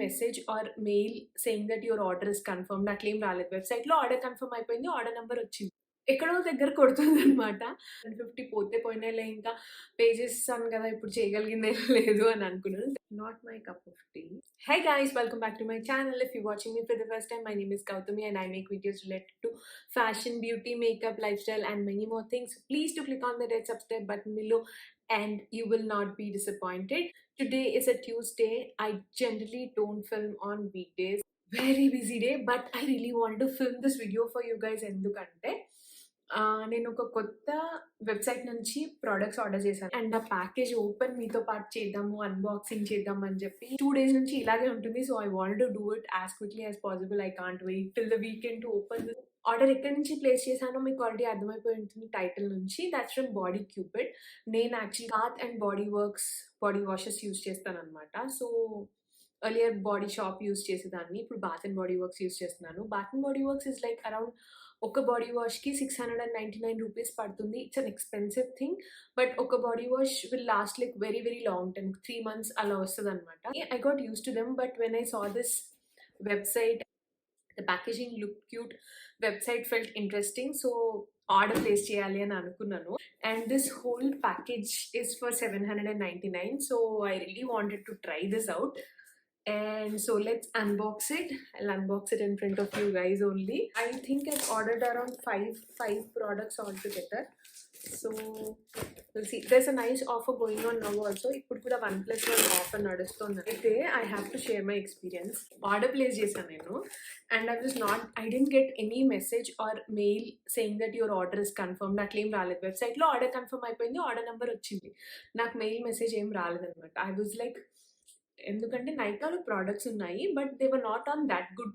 message or mail saying that your order is confirmed. నాకు ఏం రాలేదు. వెబ్‌సైట్‌లో ఆర్డర్ కన్ఫర్మ్ అయిపోయింది. ఆర్డర్ నంబర్ వచ్చింది. ఎక్కడో దగ్గర కొడుతుందనమాట. 150 పోతే పోయినాయిలే ఇంకా పే చేసేసాను కదా! ఇప్పుడు చేయగలిగిందేం లేదు అని అనుకున్నాను. Not my cup of tea. Hey guys, welcome back to my channel. If you're watching me for the first time, my name is Gautami and I make videos related to fashion, beauty, makeup, lifestyle and many more things. Please do click on the red subscribe button below and you will not be disappointed. Today is a Tuesday. I generally don't film on weekdays. Very busy day, but I really wanted to film this video for you guys ఎందుకంటే నేను ఒక కొత్త website నుంచి products order చేశాను. And ఆ package open మీతో పాటు చేద్దాము, అన్బాక్సింగ్ చేద్దాం అని చెప్పి 2 డేస్ నుంచి ఇలాగే ఉంటుంది. So, I wanted to do it as quickly as possible. I can't wait till the weekend to open this. Order ఎక్కడి నుంచి ప్లేస్ చేశానో మీకు ఆల్రెడీ అర్థమైపోయి ఉంటుంది టైటిల్ నుంచి. That's from Body Cupid. నేను actually Bath and Body Works body washes use చేస్తాననమాట. So, earlier Body Shop use చేసేదాన్ని. ఇప్పుడు Bath and Body Works use చేస్తున్నాను. Bath and Body Works is like around ఒక body వాష్‌కి 699 rupees పడుతుంది. It's an expensive thing. But ఒక body wash will last like very very long time. 3 months అలా వస్తదనమాట. I got used to them. But when I saw this website, the packaging look cute, website felt interesting. So, order place చేయాలి అని అనుకున్నాను. And this whole package is for 799. So, I really wanted to try this out. And so let's unbox it. I'll unbox it in front of you guys only. I think I've ordered around five products altogether. So we'll see. There's a nice offer going on now also. ఇప్పుడు కూడా 1+1 offer నడుస్తుంది. అయితే I have to share my experience. Order place చేశాను నేను. And I didn't get any message or mail saying that your order is confirmed. నాకు ఏం రాలేదు. వెబ్‌సైట్‌లో ఆర్డర్ కన్ఫర్మ్ అయిపోయింది. ఆర్డర్ నంబర్ వచ్చింది. నాకు మెయిల్ మెసేజ్ ఏం రాలేదనమాట. I was like, ఎందుకంటే నైకాలో ప్రొడక్ట్స్ ఉన్నాయి. But they were not on that good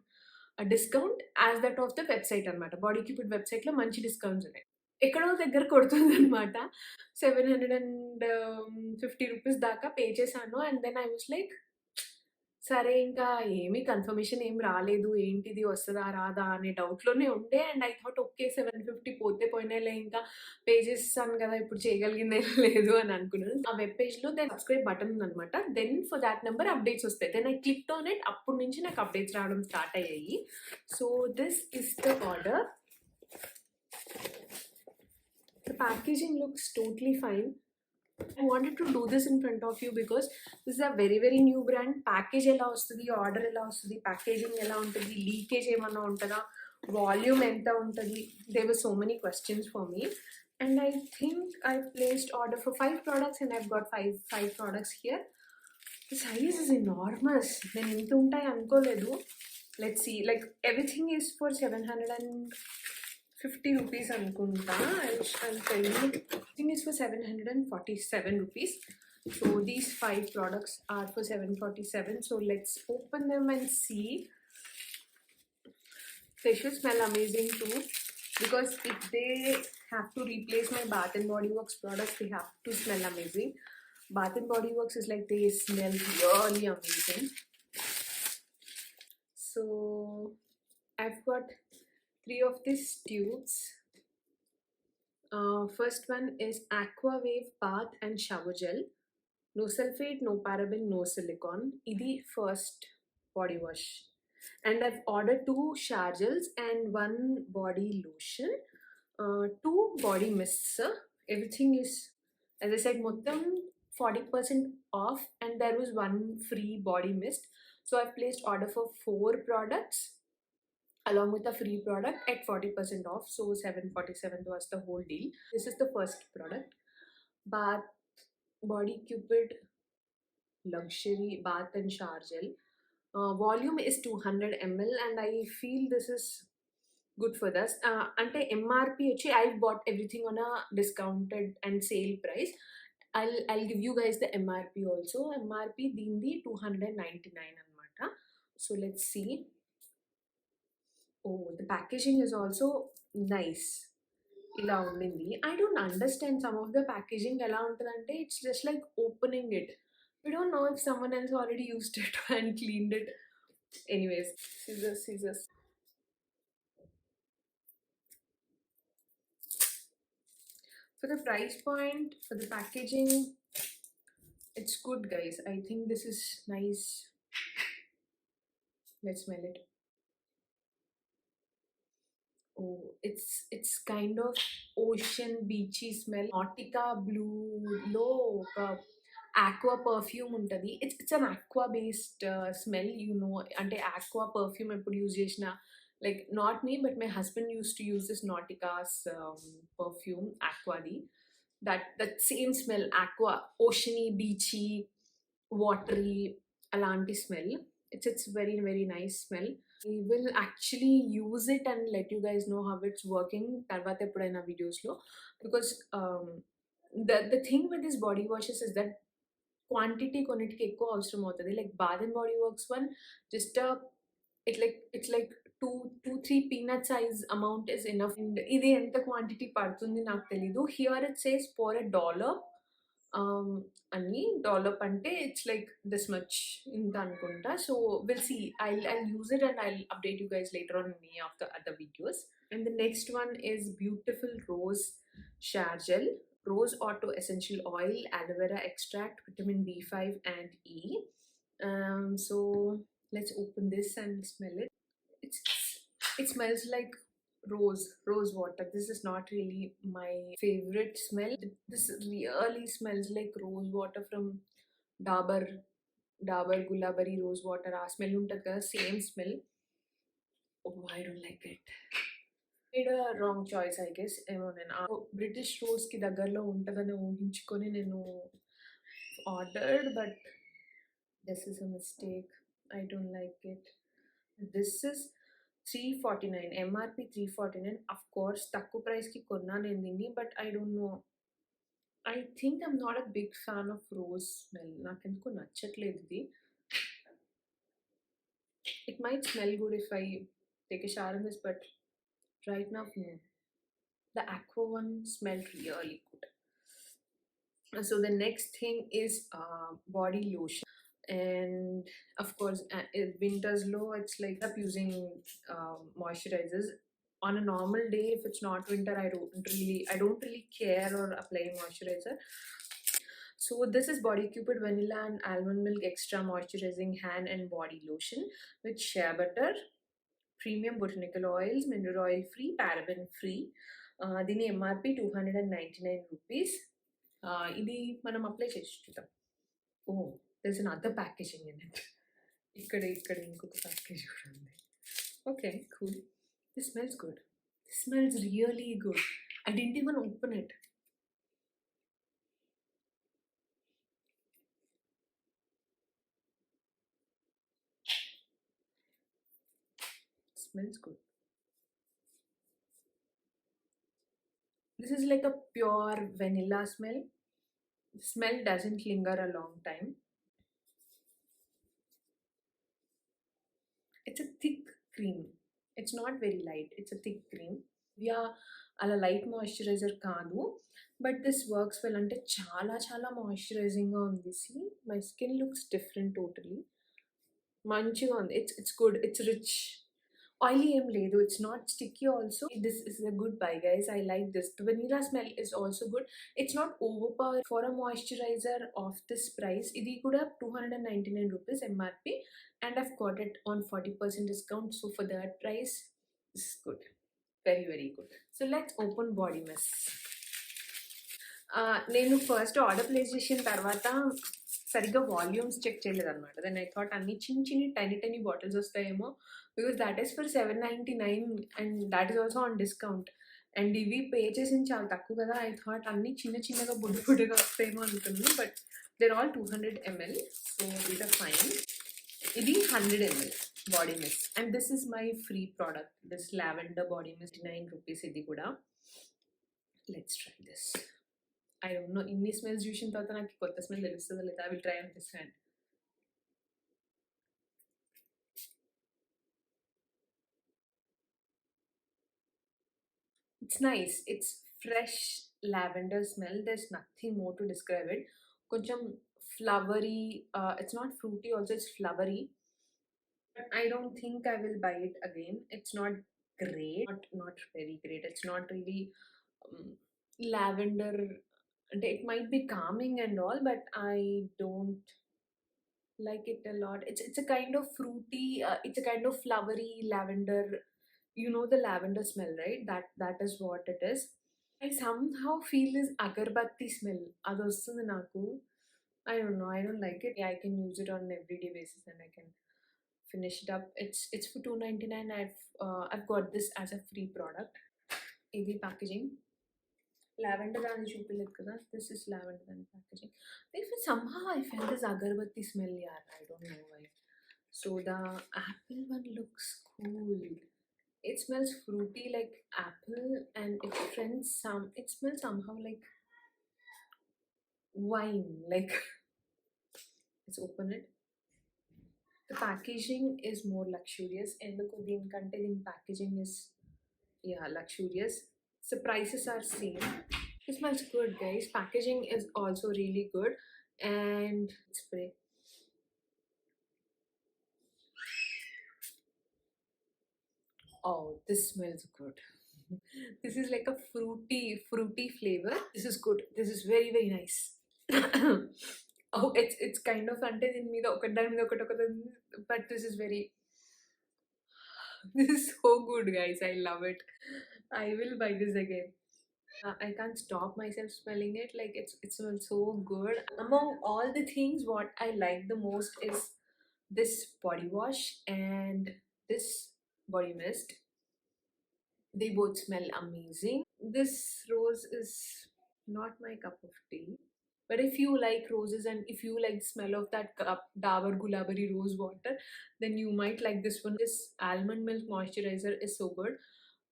discount as that of the website అనమాట. బాడీ క్యూపిడ్ వెబ్‌సైట్‌లో మంచి డిస్కౌంట్స్ ఉన్నాయి. ఎక్కడో దగ్గర కొడుతుందనమాట. 750 రూపీస్ దాకా పే చేశాను. And then I was like, సరే ఇంకా ఏమి కన్ఫర్మేషన్ ఏం రాలేదు. ఏంటిది వస్తదా రాదా అనే డౌట్‌లోనే ఉండే. అండ్ ఐ థాట్ ఓకే 750 పోతే పోయినాయిలే ఇంకా పే చేసేసాను కదా! ఇప్పుడు చేయగలిగిందేం లేదు అని అనుకున్నాను. ఆ వెబ్ పేజ్‌లో దెన్ సబ్స్క్రైబ్ బటన్ ఉందనమాట. Then for thought number updates వస్తాయి. Then I clicked on it. అప్పటి నుంచి నాకు అప్డేట్స్ రావడం స్టార్ట్ అయ్యాయి. So, this is the order. The packaging looks totally fine. I wanted to do this in front of you because this is a very very new brand. Package ఎలా వస్తది, order ఎలా వస్తది, packaging ఎలా ఉంటది, leakage ఏమన్నా ఉంటదా, volume ఎంత ఉంటది. There were so many questions for me. And I think I placed order for 5 products and I've got 5 products here. The size is enormous. నేను ఇంత ఉంటాయి అనుకోలేదు. Let's see. Like everything is for 750 rupees అనుకుంటా. I'll tell you. Everything is for 747 rupees. So these 5 products are for 747. So let's open them and see. They should smell amazing too. Because if they have to replace my Bath and Body Works products, they have to smell amazing. Bath and Body Works is like they smell really amazing. So I've got 3 of these tubes. First one is Aqua Wave Bath and Shower Gel. No sulfate, no paraben, no silicone. Idi first body wash. And I've ordered 2 shower gels and 1 body lotion. 2 body mists. Everything is, as I said, mottam 40% off and there was 1 free body mist. So I've placed order for 4 products along with a free product at 40% off. So 747 was the whole deal. This is the first product. Bath Body Cupid Luxury Bath and Shower Gel. Volume is 200 ml and I feel this is good for this. Ante MRP వచ్చి I've bought everything on a discounted and sale price. I'll give you guys the MRP also. MRP దీనిది 299 అనమాట. So let's see. Oh, the packaging is also nice. ఇలా ఉండింది. I don't understand some of the packaging ఎలా ఉంటదంటే it's just like opening it. We don't know if someone else already used it and cleaned it. Anyways, scissors. For the price point, for the packaging, it's good guys. I think this is nice. Let's smell it. Oh, it's kind of ocean beachy smell. Nautica blue లో ఒక aqua perfume ఉంటది. It's an aqua based smell, you know. అంటే aqua perfume ఎప్పుడు use చేసినా, like not me but my husband used to use this Nautica's perfume aquadi. That same smell, aqua, oceany, beachy, watery, అలాంటి smell. It's very very nice smell. We will actually use it and let you guys know how it's working తర్వాత ఎప్పుడైనా వీడియోస్లో, because the thing with these body washes is that quantity కొన్నిటికి ఎక్కువ అవసరం అవుతుంది. Like Bath and Body Works one just it's like two three peanut size amount is enough. And ఇది ఎంత quantity పడుతుంది నాకు తెలీదు. Here it says for a dollop అని. డాలప్ అంటే ఇట్స్ లైక్ దిస్ మచ్ ఇంత అనుకుంటా. So will see, I'll use it and I'll update you guys later on in any of the other videos. And the next one is Beautiful Rose Shower Gel. Rose Auto Essential Oil, Aloe Vera Extract, Vitamin B5 and E. So let's open this and smell it. It's it smells like rose water. This is not really my favorite smell. This really smells like rose water from Dabur Gulabari rose water. ఆ smell ఉంటుంది కదా, same smell. Oh, I don't like it. Made a wrong choice, I guess. ఏమో నేను British రోజ్కి దగ్గరలో ఉంటుందని ఊహించుకొని నేను ordered, but this is a mistake. I don't like it. This is 349, MRP 349. Of course తక్కువ ప్రైస్కి కొన్నా నేను దీన్ని, but I don't know. I think I'm not a big fan of rose smell. నాకు ఎందుకో నచ్చట్లేదు ఇది. It might smell good if I take a shower in this, but right now, no. The aqua one smelled really good. So the next thing is body lotion. And of course, winter's low, it's like up using moisturizers. On a normal day, if it's not winter, I don't really care or apply moisturizer. So this is Body Cupid Vanilla and Almond Milk Extra Moisturizing Hand and Body Lotion with shea butter, premium botanical oils, mineral oil free, paraben free. దీని MRP 299 rupees. ఇది మనం apply చేసి చూద్దాం. ఓ, there's another packaging in it. ఇక్కడ ఇంకొక package కూడా ఉంది. Okay, cool. This smells good. This smells really good. I didn't even open it. It smells good. This is like a pure vanilla smell. The smell doesn't linger a long time. It's a thick cream. It's not very light. It's a thick cream. Yeah, అలా light moisturiser కాదు, but this works well. అంటే చాలా చాలా మాయిశ్చరైజింగ్గా ఉంది. See, my skin looks different totally. మంచిగా ఉంది. It's good. It's rich. Oily ఏం లేదు. It's not sticky also. This is a good buy guys. I like this. The vanilla smell is also good. It's not over power for a moisturiser of this price. ఇది కూడా 299 rupees MRP, and I've got it on 40% discount. So for that price, this is good. Very very good. So let's open body mist. నేను first order place చేసిన తర్వాత సరిగ్గా volumes check చేయలేదన్నమాట. Then I thought అన్ని చిన్న చిన్ని tiny bottles వస్తాయేమో, because that is for 799 and that is also on discount. And ఇవి పే చేసింది చాలా తక్కువ కదా. ఐ థాట్ అన్ని చిన్నగా బుడ్డగా వస్తాయేమో అనుకున్నాను, but they're all 200 ml. So these are fine. ఇది 100 ml body mist, and this is my free product, this lavender body mist. 9 rupees ఇది కూడా. Let's try this. I don't know, ఇన్ని స్మెల్స్ చూసిన తర్వాత నాకు కొత్త స్మెల్ తెలుస్తుందో లేదా. I will try on this hand. It's nice. It's fresh lavender smell. There's nothing more to describe it. కొంచెం flowery. It's not fruity also, it's flowery. But I don't think I will buy it again. It's not great. Not very great. It's not really lavender. And it might be calming and all, but I don't like it a lot. It's a kind of fruity, it's a kind of flowery lavender. You know the lavender smell, right? That is what it is. I somehow feel this agarbatti smell. Adosthundi naku. I don't know. I don't like it. Yeah, I can use it on an everyday basis and I can finish it up. It's for 2.99. I've got this as a free product. Easy packaging. Lavender and చూపిలేదు కదా. This is lavender and packaging. If somehow I felt this agarbatti smell, yeah, I don't know why. So the apple one looks cool. It smells fruity like apple, and it smells somehow like wine. Like let's open it. The packaging is more luxurious. ఎందుకు దీనికంటే దీని packaging is, yeah, luxurious. The prices are same. It smells good, guys. Packaging is also really good. And spray. Oh, this smells good. This is like a fruity flavor. This is good. This is very, very nice. Oh, it's kind of అంటే దీని మీద ఒకటి దాని మీద ఒకటి ఒకటి ఉంది. But this is very, this is so good, guys. I love it. I will buy this again. I can't stop myself smelling it. Like it smells so good. Among all the things, what I like the most is this body wash and this body mist. They both smell amazing. This rose is not my cup of tea. But if you like roses and if you like the smell of that Dabur Gulabari rose water, then you might like this one. This almond milk moisturizer is so good.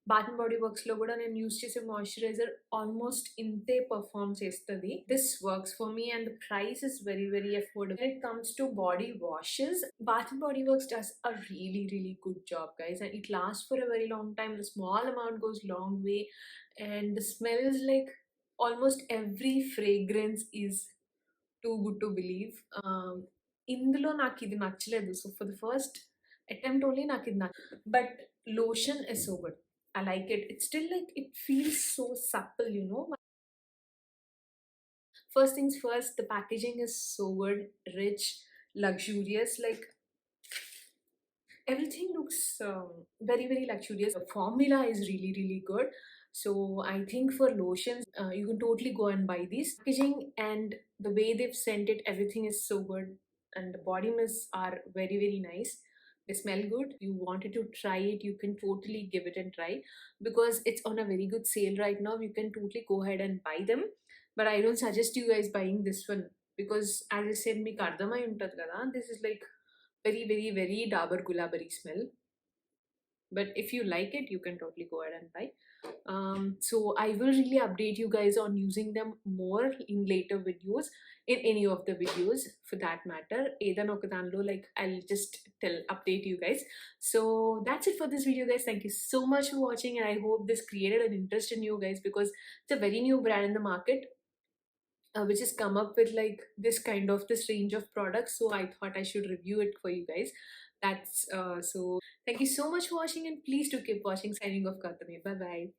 Bath and Body Works లో కూడా నేను use చేసే moisturiser almost ఇంతే perform చేస్తుంది. This works for me and the price is very very affordable. When it comes to body washes, Bath and Body Works does a really really good job, guys, and it lasts for a very long time. The small amount goes long way, and the smells like almost every fragrance is too good to believe. ఇందులో నాకు ఇది నచ్చలేదు. So for the first attempt only నాకు ఇది నచ్చలేదు. But lotion is so good. I like it. It's still like it feels so supple, you know. First things first, the packaging is so good, rich, luxurious. Like everything looks very very luxurious. The formula is really really good. So I think for lotions, you can totally go and buy these. Packaging and the way they've sent it, everything is so good, and the body mists are very very nice. They smell good. You wanted to try it, you can totally give it a try because it's on a very good sale right now. You can totally go ahead and buy them, but I don't suggest you guys buying this one because, as I said, మీకు అర్థమై ఉంటుంది కదా, this is like very very very Dabur Gulabari smell. But if you like it, you can totally go ahead and buy. So I will really update you guys on using them more in later videos, in any of the videos for that matter. Edan oka danlo, like I'll just update you guys. So that's it for this video, guys. Thank you so much for watching, and I hope this created an interest in you guys because it's a very new brand in the market, which has come up with like this range of products. So I thought I should review it for you guys. That's so thank you so much for watching, and please do keep watching. Signing off, Gautami. Bye bye.